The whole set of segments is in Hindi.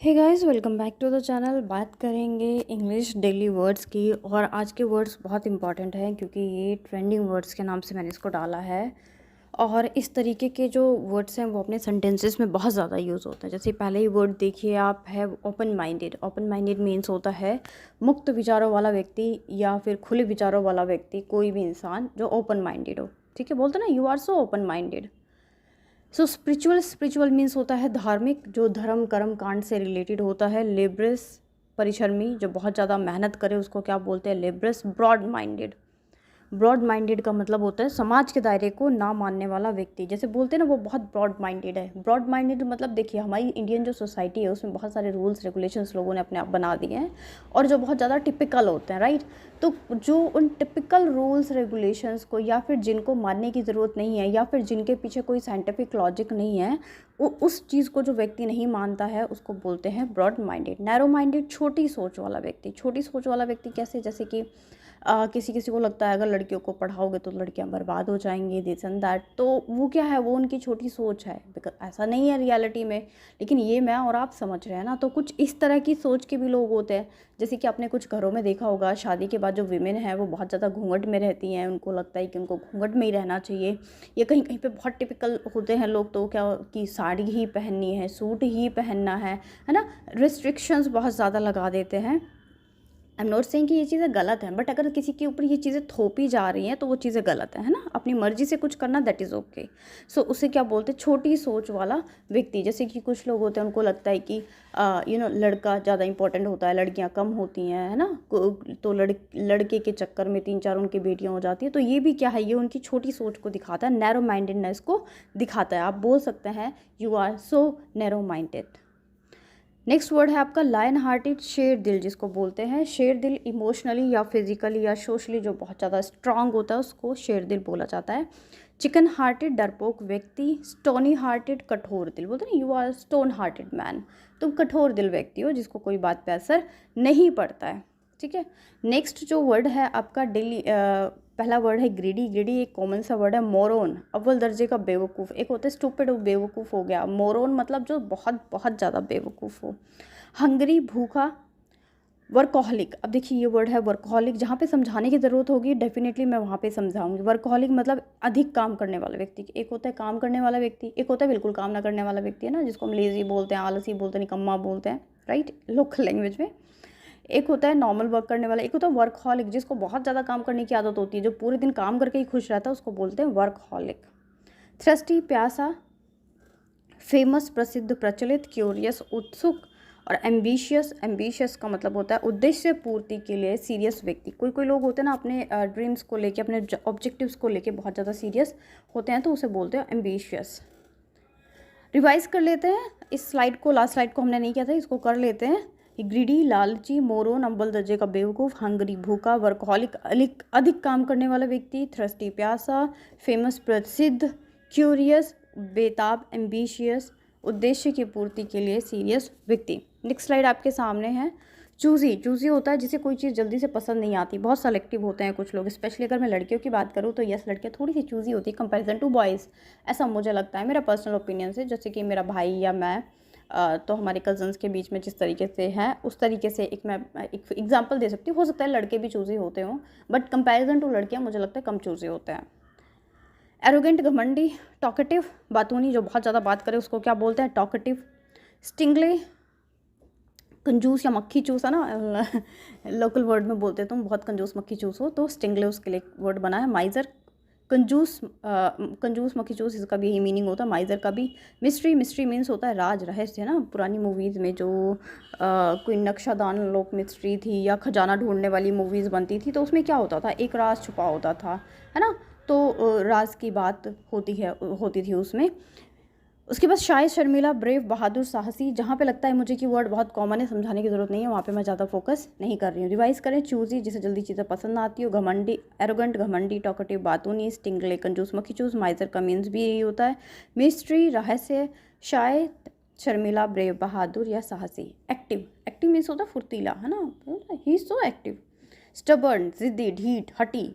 Hey guys, welcome back to the channel. बात करेंगे इंग्लिश डेली वर्ड्स की। और आज के वर्ड्स बहुत इंपॉर्टेंट हैं क्योंकि ये ट्रेंडिंग वर्ड्स के नाम से मैंने इसको डाला है। और इस तरीके के जो वर्ड्स हैं वो अपने सेंटेंसेस में बहुत ज़्यादा यूज़ होते हैं। जैसे पहले ही वर्ड देखिए आप है open minded. Open minded means होता है मुक्त विचारों वाला व्यक्ति या फिर खुले विचारों वाला व्यक्ति, कोई भी इंसान जो ओपन माइंडेड हो। ठीक है, बोलते ना you are so open minded. So spiritual means होता है धार्मिक, जो धर्म कर्म कांड से रिलेटेड होता है। लेब्रस परिश्रमी, जो बहुत ज़्यादा मेहनत करे उसको क्या बोलते हैं? लेब्रस। ब्रॉड माइंडेड का मतलब होता है समाज के दायरे को ना मानने वाला व्यक्ति। जैसे बोलते हैं ना वो बहुत ब्रॉड माइंडेड है। ब्रॉड माइंडेड मतलब देखिए हमारी इंडियन जो सोसाइटी है उसमें बहुत सारे रूल्स रेगुलेशंस लोगों ने अपने आप बना दिए हैं और जो बहुत ज़्यादा टिपिकल होते हैं, राइट। तो जो उन टिपिकल रूल्स रेगुलेशंस को या फिर जिनको मानने की ज़रूरत नहीं है या फिर जिनके पीछे कोई साइंटिफिक लॉजिक नहीं है, वो उस चीज़ को जो व्यक्ति नहीं मानता है उसको बोलते हैं ब्रॉड माइंडेड। नैरो माइंडेड छोटी सोच वाला व्यक्ति। छोटी सोच वाला व्यक्ति कैसे? जैसे कि किसी किसी को लगता है अगर लड़कियों को पढ़ाओगे तो लड़कियां बर्बाद हो जाएंगी, दिस एंड दैट। तो वो क्या है, वो उनकी छोटी सोच है। बिकॉज ऐसा नहीं है रियलिटी में, लेकिन ये मैं और आप समझ रहे हैं ना। तो कुछ इस तरह की सोच के भी लोग होते हैं। जैसे कि आपने कुछ घरों में देखा होगा, शादी के बाद जो विमेन है वो बहुत ज़्यादा घूंघट में रहती हैं। उनको लगता है कि उनको घूंघट में ही रहना चाहिए। या कहीं कहीं पे बहुत टिपिकल होते हैं लोग, तो क्या कि साड़ी ही पहननी है, सूट ही पहनना है ना। रिस्ट्रिक्शंस बहुत ज़्यादा लगा देते हैं। आई एम नॉट सेइंग कि ये चीज़ें गलत हैं, बट अगर किसी के ऊपर ये चीज़ें थोपी जा रही हैं तो वो चीज़ें गलत है ना। अपनी मर्जी से कुछ करना, दैट इज़ ओके। सो उसे क्या बोलते हैं? छोटी सोच वाला व्यक्ति। जैसे कि कुछ लोग होते हैं उनको लगता है कि लड़का ज़्यादा इंपॉर्टेंट होता है, लड़कियां कम होती हैं, है ना। तो लड़के के चक्कर में 3-4 उनकी बेटियां हो जाती हैं। तो ये भी क्या है, ये उनकी छोटी सोच को दिखाता है, नैरो माइंडेडनेस को दिखाता है। आप बोल सकते हैं you are so narrow minded. Next word है आपका लायन हार्टेड, शेर दिल जिसको बोलते हैं। शेर दिल इमोशनली या फिजिकली या सोशली जो बहुत ज़्यादा स्ट्रांग होता है उसको शेर दिल बोला जाता है। चिकन हार्टेड डरपोक व्यक्ति। स्टोनी हार्टेड कठोर दिल, बोलते हैं you are stone hearted man. तुम कठोर दिल व्यक्ति हो जिसको कोई बात पे असर नहीं पड़ता है। ठीक है, नेक्स्ट जो वर्ड है आपका डेली पहला वर्ड है ग्रीडी। ग्रीडी एक कॉमन सा वर्ड है। मोरोन अव्वल दर्जे का बेवकूफ़। एक होता है स्टूपिड, बेवकूफ़ हो गया। मोरोन मतलब जो बहुत बहुत ज़्यादा बेवकूफ़ हो। हंगरी भूखा। वर्कहॉलिक, अब देखिए ये वर्ड है वर्कहॉलिक। जहाँ पे समझाने की ज़रूरत होगी डेफिनेटली मैं वहाँ पे समझाऊंगी। वर्कहॉलिक मतलब अधिक काम करने वाला व्यक्ति। एक होता है काम करने वाला व्यक्ति, एक होता है बिल्कुल काम ना करने वाला व्यक्ति, है ना, जिसको हम लेज़ी बोलते हैं, आलसी बोलते हैं, निकम्मा बोलते हैं, राइट, लोकल लैंग्वेज में। एक होता है नॉर्मल वर्क करने वाला, एक होता है वर्कहॉलिक जिसको बहुत ज़्यादा काम करने की आदत होती है, जो पूरे दिन काम करके ही खुश रहता है, उसको बोलते हैं वर्कहॉलिक। थ्रस्टी प्यासा। फेमस प्रसिद्ध, प्रचलित, क्यूरियस उत्सुक। और एम्बिशियस का मतलब होता है उद्देश्य पूर्ति के लिए सीरियस व्यक्ति। कोई कोई लोग होते हैं ना अपने ड्रीम्स को लेके, अपने ऑब्जेक्टिव्स को लेके बहुत ज़्यादा सीरियस होते हैं, तो उसे बोलते हैं एम्बिशियस। रिवाइज कर लेते हैं इस स्लाइड को। लास्ट स्लाइड को हमने नहीं किया था, इसको कर लेते हैं। ग्रीडी लालची, मोरोन अव्वल दर्जे का बेवकूफ़, हंगरी भूखा, वर्कहॉलिक अधिक काम करने वाला व्यक्ति, थ्रस्टी प्यासा, फेमस प्रसिद्ध, क्यूरियस बेताब, एम्बिशियस उद्देश्य की पूर्ति के लिए सीरियस व्यक्ति। नेक्स्ट स्लाइड आपके सामने है। चूज़ी होता है जिसे कोई चीज़ जल्दी से पसंद नहीं आती। बहुत सेलेक्टिव होते हैं कुछ लोग, स्पेशली अगर मैं लड़कियों की बात करूँ तो यस, लड़कियाँ थोड़ी सी चूज़ी होती है कंपैरिजन टू बॉयज़। ऐसा मुझे लगता है, मेरा पर्सनल ओपिनियन से। जैसे कि मेरा भाई या मैं, तो हमारे कज़न्स के बीच में जिस तरीके से है उस तरीके से मैं एक एग्जाम्पल दे सकती हूँ। हो सकता है लड़के भी चूज़ी होते हों, बट कंपैरिजन टू लड़कियाँ मुझे लगता है कम चूज़ी होते हैं। एरोगेंट घमंडी। टॉकेटिव बातूनी, जो बहुत ज़्यादा बात करे उसको क्या बोलते हैं? टॉकेटिव। स्टिंगले कंजूस या मक्खी चूस, है ना, लोकल वर्ड में बोलते हैं तुम बहुत कंजूस मक्खी चूस हो, तो स्टिंगले उसके लिए वर्ड बना है। माइजर कंजूस मक्खी चूस, इसका भी यही मीनिंग होता है, माइजर का भी। मिस्ट्री मीन्स होता है राज रहस्य, है ना। पुरानी मूवीज़ में जो कोई नक्शादान लोक मिस्ट्री थी या खजाना ढूंढने वाली मूवीज़ बनती थी, तो उसमें क्या होता था, एक राज छुपा होता था, है ना। तो राज की बात होती थी उसमें। उसके बाद शाय, शर्मिला, ब्रेव, बहादुर, साहसी। जहाँ पे लगता है मुझे कि वर्ड बहुत कॉमन है, समझाने की ज़रूरत नहीं है, वहाँ पे मैं ज़्यादा फोकस नहीं कर रही हूँ। रिवाइज करें। चूज़ी जिसे जल्दी चीज़ें पसंद आती हो। घमंडी एरोगेंट घमंडी, टॉकेटिव बातूनी, स्टिंगले कंजूस मक्खी चूस, माइजर का मीन्स भी यही होता है, मिस्ट्री रहस्य। शाय, शर्मिला, ब्रेव, बहादुर या साहसी। एक्टिव मीन्स होता है फुर्तीला, है ना, he is so active. Stubborn जिद्दी, ढीठ, हटी,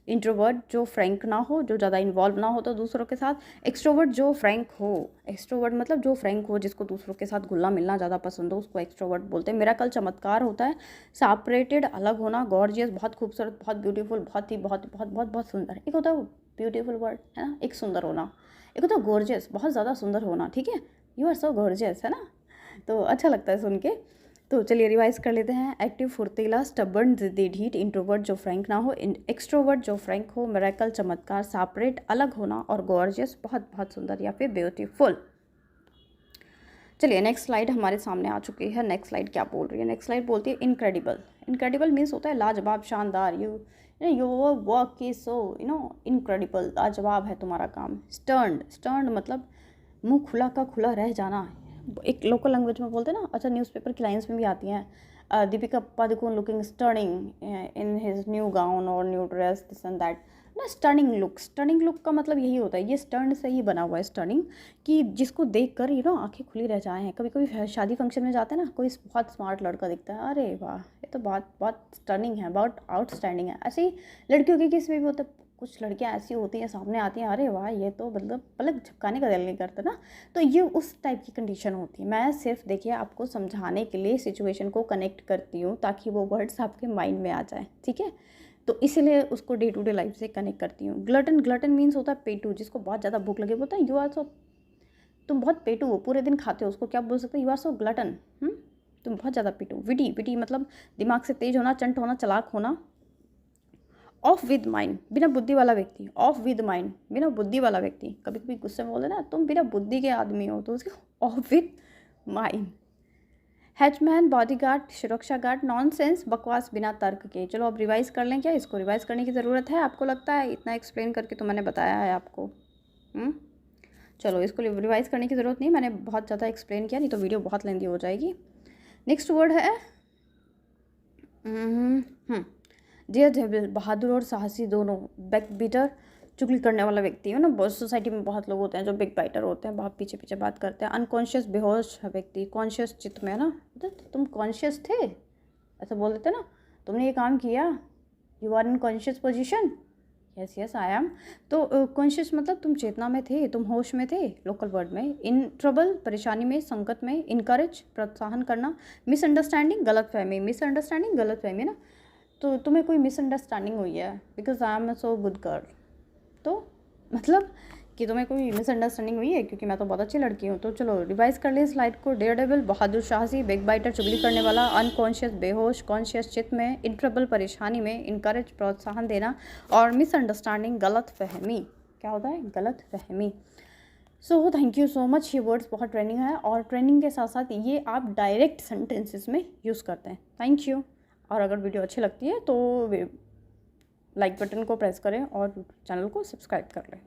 इंट्रोवर्ट जो फ्रैंक ना हो, जो ज़्यादा इन्वॉल्व ना हो तो दूसरों के साथ। एक्सट्रोवर्ट जो फ्रैंक हो, एक्सट्रोवर्ट मतलब जो फ्रैंक हो, जिसको दूसरों के साथ घुलना मिलना ज़्यादा पसंद हो, उसको एक्सट्रोवर्ट बोलते हैं। मिरेकल चमत्कार होता है। सेपरेटेड अलग होना, गॉर्जियस बहुत खूबसूरत, बहुत ब्यूटीफुल, बहुत ही बहुत बहुत बहुत बहुत सुंदर। एक होता है ब्यूटीफुल वर्ड है ना, एक सुंदर होना। एक होता है गॉर्जियस, बहुत ज़्यादा सुंदर होना, ठीक है, यू आर सो गॉर्जियस, है ना, तो अच्छा लगता है सुन के। तो चलिए रिवाइज कर लेते हैं। एक्टिव फुर्तीला, स्टबर्न जिद्दी ढीठ, इंट्रोवर्ट जो फ्रैंक ना हो, एक्सट्रोवर्ट जो फ्रैंक हो, मिरेकल चमत्कार, सेपरेट अलग होना, और गॉर्जियस बहुत बहुत सुंदर या फिर ब्यूटीफुल। चलिए नेक्स्ट स्लाइड हमारे सामने आ चुकी है। नेक्स्ट स्लाइड क्या बोल रही है? नेक्स्ट स्लाइड बोलती है इनक्रेडिबल। इनक्रेडिबल मीन्स होता है लाजवाब, शानदार। Your work is so incredible, लाजवाब है तुम्हारा काम। स्टर्न, स्टर्न मतलब मुंह खुला का खुला रह जाना। एक लोकल लैंग्वेज में बोलते हैं ना, अच्छा न्यूज़पेपर की लाइन्स में भी आती हैं, Deepika Padukone looking stunning in his new gown और new dress, this and that ना। स्टर्निंग लुक, स्टर्निंग लुक का मतलब यही होता है, ये स्टर्न से ही बना हुआ है स्टर्निंग, कि जिसको देख कर आंखें खुली रह जाए हैं। कभी कभी शादी फंक्शन में जाते हैं ना, कोई बहुत स्मार्ट लड़का दिखता है, अरे वाह ये तो बहुत बहुत स्टर्निंग है, बहुत आउटस्टैंडिंग है। ऐसे ही लड़कियों के केस में भी होता है, कुछ लड़कियां ऐसी होती हैं सामने आती हैं, अरे वाह ये तो मतलब पलक झपकाने का दिल नहीं करता ना। तो ये उस टाइप की कंडीशन होती है। मैं सिर्फ देखिए आपको समझाने के लिए सिचुएशन को कनेक्ट करती हूँ, ताकि वो वर्ड्स आपके माइंड में आ जाए, ठीक है, तो इसीलिए उसको डे टू डे लाइफ से कनेक्ट करती हूँ। ग्लटन, ग्लटन मीन्स होता है पेटू, जिसको बहुत ज़्यादा भूख लगे, बोलता है यू आर सो, तुम बहुत पेटू हो, पूरे दिन खाते हो, उसको क्या बोल सकते हो? यू आर सो ग्लटन, तुम बहुत ज़्यादा पेटू। विटी, विटी मतलब दिमाग से तेज होना, चंट होना, चालाक होना। ऑफ विद माइंड, बिना बुद्धि वाला व्यक्ति। ऑफ विद माइंड, बिना बुद्धि वाला व्यक्ति। कभी कभी गुस्से में बोलते ना तुम बिना बुद्धि के आदमी हो, तो उसके ऑफ विद माइंड। हैचमैन, बॉडीगार्ड, सुरक्षा गार्ड, नॉनसेंस, बकवास बिना तर्क के। चलो अब रिवाइज कर लें। क्या इसको रिवाइज करने की ज़रूरत है? आपको लगता है इतना एक्सप्लेन करके तो मैंने बताया है आपको। चलो इसको रिवाइज करने की ज़रूरत नहीं, मैंने बहुत ज़्यादा एक्सप्लेन किया, नहीं तो वीडियो बहुत लेंदी हो जाएगी। नेक्स्ट वर्ड है डियर डेविल, बहादुर और साहसी दोनों। बैक बीटर, चुगली करने वाला व्यक्ति है ना, बहुत सोसाइटी में बहुत लोग होते हैं जो बिग बाइटर होते हैं, बहुत पीछे पीछे बात करते हैं। अनकॉन्शियस, बेहोश व्यक्ति। कॉन्शियस, चित्त में, है ना, तुम कॉन्शियस थे, ऐसा बोल देते ना, तुमने ये काम किया, you are in conscious position. Yes yes I am. तो कॉन्शियस मतलब तुम चेतना में थे, तुम होश में थे, लोकल वर्ड में। इन ट्रबल, परेशानी में, संकट में। इनकरेज, प्रोत्साहन करना। मिसअंडरस्टैंडिंग, गलतफहमी। मिसअंडरस्टैंडिंग, गलतफहमी ना, तो तुम्हें कोई मिसअंडरस्टैंडिंग हुई है, because I am so good girl, तो मतलब कि तुम्हें कोई मिसअंडरस्टैंडिंग हुई है क्योंकि मैं तो बहुत अच्छी लड़की हूँ। तो चलो रिवाइज कर ले स्लाइड को। डेयर डेविल, बहादुर, साहसी। बिग बाइटर, चुगली करने वाला। अनकॉन्शियस, बेहोश। कॉन्शियस, चित्त में। इन ट्रबल, परेशानी में। इनकरेज, प्रोत्साहन देना। और मिसअंडरस्टैंडिंग, गलत फहमी। क्या होता है? गलत फहमी। So thank you so much. ये वर्ड्स बहुत ट्रेनिंग है, और ट्रेनिंग के साथ साथ ये आप डायरेक्ट सेंटेंसेस में यूज़ करते हैं। Thank you. और अगर वीडियो अच्छी लगती है तो लाइक बटन को प्रेस करें और चैनल को सब्सक्राइब कर लें।